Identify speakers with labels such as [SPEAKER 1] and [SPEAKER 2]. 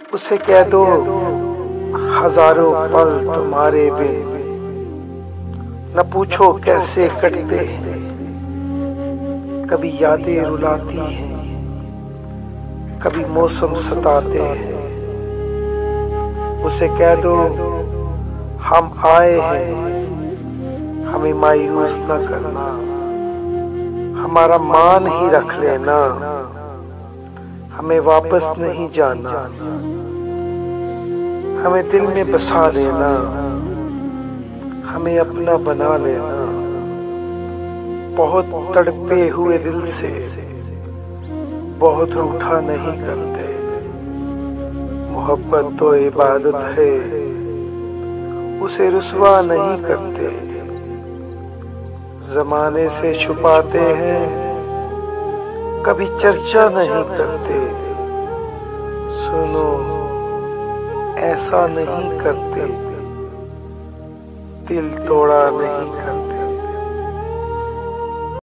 [SPEAKER 1] उसे कह दो हजारों पल तुम्हारे बिन, न पूछो कैसे कटते हैं, कभी यादें रुलाती हैं, कभी मौसम सताते हैं। उसे कह दो हम आए हैं, हमें मायूस न करना, हमारा मान ही रख लेना, हमें वापस नहीं जाना, हमें दिल में बसा लेना, हमें अपना बना लेना। बहुत तड़पे हुए दिल से बहुत रूठा नहीं करते, मोहब्बत तो इबादत है, उसे रुसवा नहीं करते। जमाने से छुपाते हैं, कभी चर्चा नहीं करते। सुनो ऐसा नहीं करते, दिल तोड़ा नहीं करते।